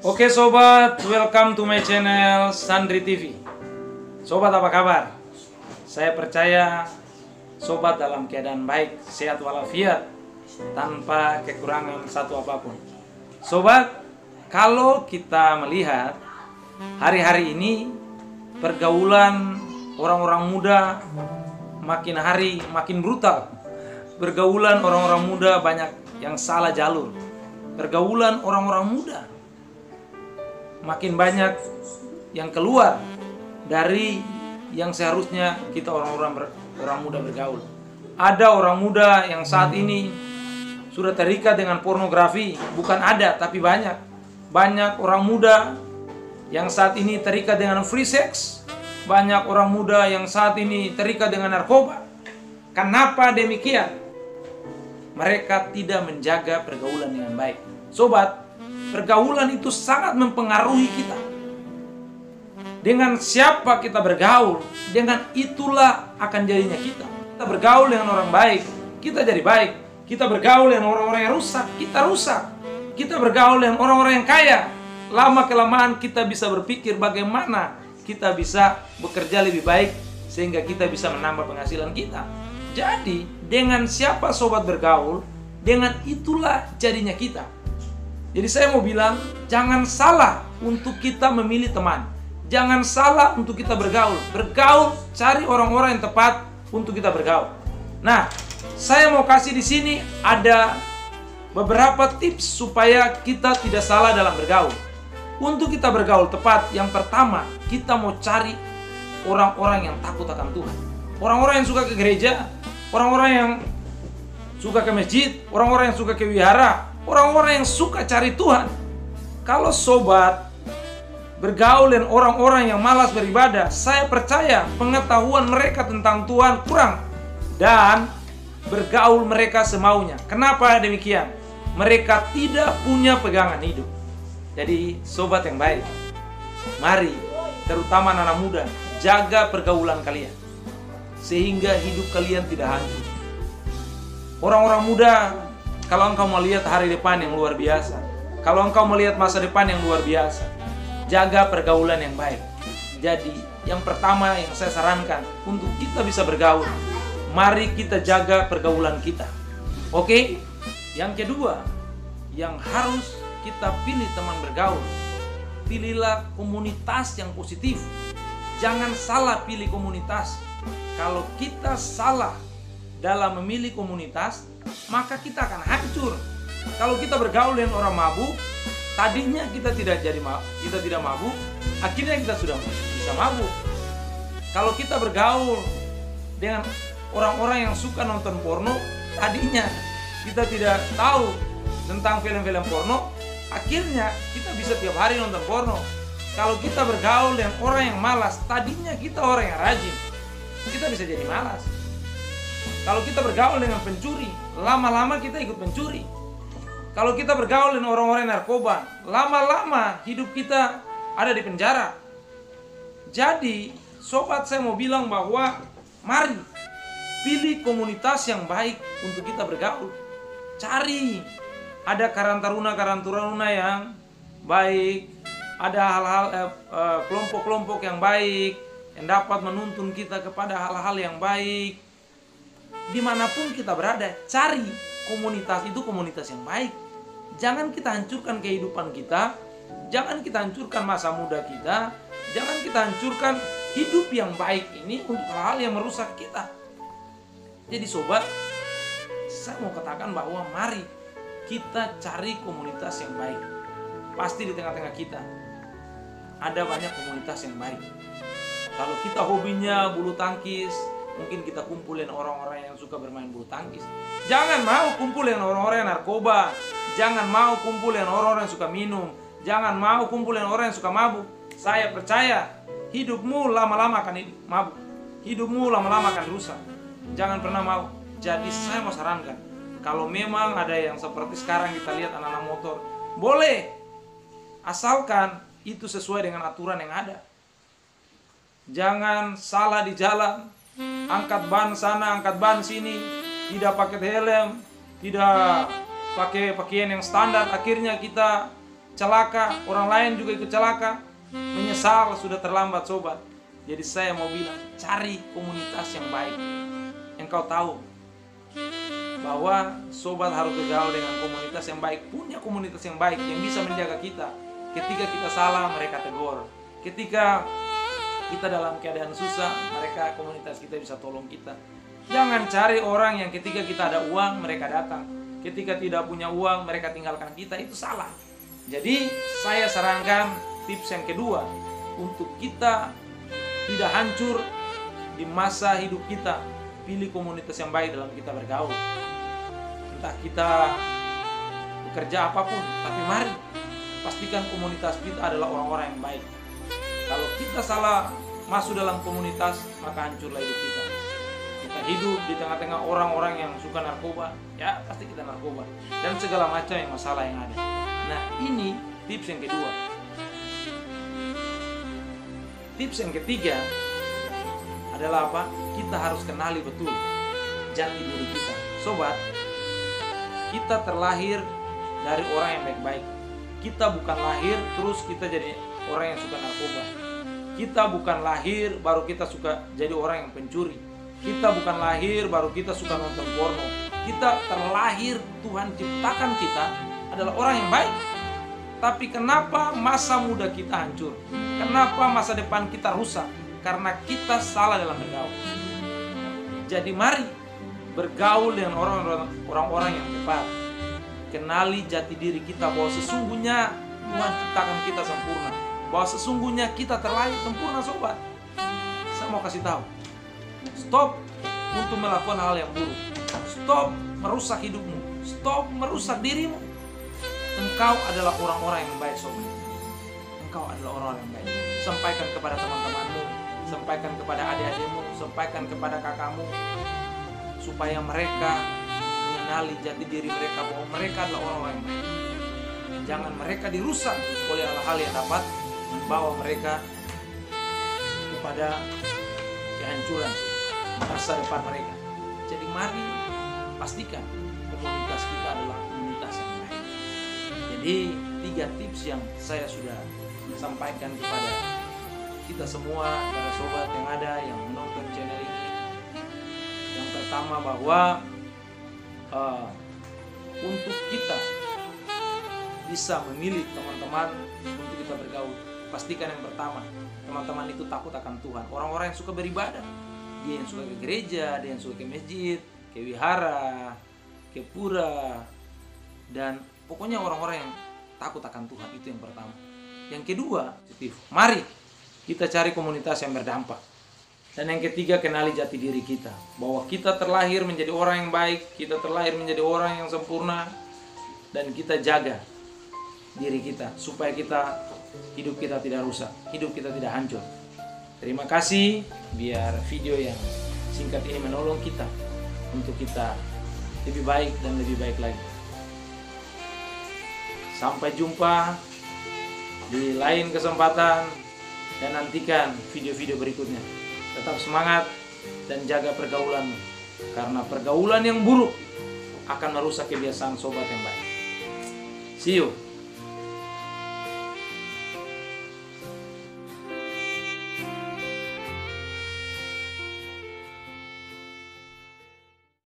Oke sobat, welcome to my channel Sandri TV. Sobat apa kabar? Saya percaya sobat dalam keadaan baik, sehat walafiat, tanpa kekurangan satu apapun. Sobat, kalau kita melihat hari-hari ini pergaulan orang-orang muda makin hari makin brutal. Pergaulan orang-orang muda banyak yang salah jalur. Pergaulan orang-orang muda makin banyak yang keluar dari yang seharusnya kita orang muda bergaul. Ada orang muda yang saat ini sudah terikat dengan pornografi, bukan ada tapi banyak. Banyak orang muda yang saat ini terikat dengan free sex. Banyak orang muda yang saat ini terikat dengan narkoba. Kenapa demikian? Mereka tidak menjaga pergaulan dengan baik. Sobat, pergaulan itu sangat mempengaruhi kita. Dengan siapa kita bergaul, dengan itulah akan jadinya kita. Kita bergaul dengan orang baik, kita jadi baik. Kita bergaul dengan orang-orang yang rusak, kita rusak. Kita bergaul dengan orang-orang yang kaya. Lama-kelamaan kita bisa berpikir bagaimana kita bisa bekerja lebih baik sehingga kita bisa menambah penghasilan kita. Jadi, dengan siapa sobat bergaul, dengan itulah jadinya kita. Jadi saya mau bilang, jangan salah untuk kita memilih teman. Jangan salah untuk kita bergaul. Bergaul, cari orang-orang yang tepat untuk kita bergaul. Nah, saya mau kasih di sini ada beberapa tips supaya kita tidak salah dalam bergaul. Untuk kita bergaul tepat, yang pertama, kita mau cari orang-orang yang takut akan Tuhan. Orang-orang yang suka ke gereja, orang-orang yang suka ke masjid, orang-orang yang suka ke wihara, orang-orang yang suka cari Tuhan. Kalau sobat bergaul dengan orang-orang yang malas beribadah, saya percaya pengetahuan mereka tentang Tuhan kurang. Dan bergaul mereka semaunya. Kenapa demikian? Mereka tidak punya pegangan hidup. Jadi sobat yang baik, mari terutama anak muda, jaga pergaulan kalian sehingga hidup kalian tidak hancur. Orang-orang muda, kalau engkau melihat hari depan yang luar biasa, kalau engkau melihat masa depan yang luar biasa, jaga pergaulan yang baik. Jadi yang pertama yang saya sarankan untuk kita bisa bergaul, mari kita jaga pergaulan kita. Oke? Yang kedua, yang harus kita pilih teman bergaul, pilihlah komunitas yang positif. Jangan salah pilih komunitas. Kalau kita salah dalam memilih komunitas, maka kita akan hancur. Kalau kita bergaul dengan orang mabuk, tadinya kita tidak mabuk, akhirnya kita sudah bisa mabuk. Kalau kita bergaul dengan orang-orang yang suka nonton porno, tadinya kita tidak tahu tentang film-film porno, akhirnya kita bisa tiap hari nonton porno. Kalau kita bergaul dengan orang yang malas, tadinya kita orang yang rajin, kita bisa jadi malas. Kalau kita bergaul dengan pencuri, lama-lama kita ikut pencuri. Kalau kita bergaul dengan orang-orang narkoba, lama-lama hidup kita ada di penjara. Jadi, sobat, saya mau bilang bahwa mari pilih komunitas yang baik untuk kita bergaul. Cari, ada karang-taruna yang baik, ada hal-hal kelompok-kelompok yang baik yang dapat menuntun kita kepada hal-hal yang baik. Dimanapun kita berada, cari komunitas itu komunitas yang baik. Jangan kita hancurkan kehidupan kita, jangan kita hancurkan masa muda kita, jangan kita hancurkan hidup yang baik ini untuk hal-hal yang merusak kita. Jadi sobat, saya mau katakan bahwa mari kita cari komunitas yang baik. Pasti di tengah-tengah kita ada banyak komunitas yang baik. Kalau kita hobinya bulu tangkis, mungkin kita kumpulin orang-orang yang suka bermain bulu tangkis. Jangan mau kumpulin orang-orang yang narkoba. Jangan mau kumpulin orang-orang yang suka minum. Jangan mau kumpulin orang yang suka mabuk. Saya percaya hidupmu lama-lama akan mabuk. Hidupmu lama-lama akan rusak. Jangan pernah mau. Jadi saya mau sarankan, kalau memang ada yang seperti sekarang kita lihat anak-anak motor, boleh, asalkan itu sesuai dengan aturan yang ada. Jangan salah di jalan, angkat ban sana, angkat ban sini, tidak pakai helm, tidak pakai pakaian yang standar, akhirnya kita celaka, orang lain juga ikut celaka, menyesal sudah terlambat sobat. Jadi saya mau bilang, cari komunitas yang baik. Engkau tahu bahwa sobat harus bergaul dengan komunitas yang baik, punya komunitas yang baik yang bisa menjaga kita. Ketika kita salah, mereka tegur. Ketika kita dalam keadaan susah, mereka, komunitas kita bisa tolong kita. Jangan cari orang yang ketika kita ada uang, mereka datang. Ketika tidak punya uang, mereka tinggalkan kita. Itu salah. Jadi saya sarankan tips yang kedua, untuk kita tidak hancur di masa hidup kita, pilih komunitas yang baik dalam kita bergaul. Entah kita bekerja apapun, tapi mari pastikan komunitas kita adalah orang-orang yang baik. Kalau kita salah masuk dalam komunitas, maka hancurlah hidup kita. Kita hidup di tengah-tengah orang-orang yang suka narkoba, ya pasti kita narkoba, dan segala macam yang masalah yang ada. Nah, ini tips yang kedua. Tips yang ketiga adalah apa? Kita harus kenali betul jati diri kita. Sobat, kita terlahir dari orang yang baik-baik. Kita bukan lahir terus kita jadi orang yang suka narkoba. Kita bukan lahir baru kita suka jadi orang yang pencuri. Kita bukan lahir baru kita suka nonton porno. Kita terlahir, Tuhan ciptakan kita adalah orang yang baik. Tapi kenapa masa muda kita hancur? Kenapa masa depan kita rusak? Karena kita salah dalam bergaul. Jadi mari bergaul dengan orang-orang yang tepat. Kenali jati diri kita, bahwa sesungguhnya Tuhan ciptakan kita sempurna, bahwa sesungguhnya kita terlahir sempurna sobat. Saya mau kasih tahu, stop untuk melakukan hal yang buruk. Stop merusak hidupmu. Stop merusak dirimu. Engkau adalah orang-orang yang baik sobat. Engkau adalah orang-orang yang baik. Sampaikan kepada teman-temanmu, sampaikan kepada adik-adikmu, sampaikan kepada kakakmu, supaya mereka mengenali jati diri mereka, bahwa mereka adalah orang-orang yang baik. Jangan mereka dirusak oleh hal-hal yang dapat membawa mereka kepada kehancuran masa depan mereka. Jadi mari pastikan komunitas kita adalah komunitas yang baik. Jadi 3 tips yang saya sudah sampaikan kepada kita semua, para sobat yang ada yang menonton channel ini. Yang pertama, bahwa untuk kita bisa memilih teman-teman untuk kita bergaul, pastikan yang pertama, teman-teman itu takut akan Tuhan. Orang-orang yang suka beribadah, dia yang suka ke gereja, dia yang suka ke masjid, ke wihara, ke pura, dan pokoknya orang-orang yang takut akan Tuhan. Itu yang pertama. Yang kedua, mari kita cari komunitas yang berdampak. Dan yang ketiga, kenali jati diri kita, bahwa kita terlahir menjadi orang yang baik, kita terlahir menjadi orang yang sempurna, dan kita jaga diri kita supaya hidup kita tidak rusak, hidup kita tidak hancur. Terima kasih, biar video yang singkat ini menolong kita untuk kita lebih baik dan lebih baik lagi. Sampai jumpa di lain kesempatan, dan nantikan video-video berikutnya. Tetap semangat dan jaga pergaulanmu, karena pergaulan yang buruk akan merusak kebiasaan sobat yang baik. See you.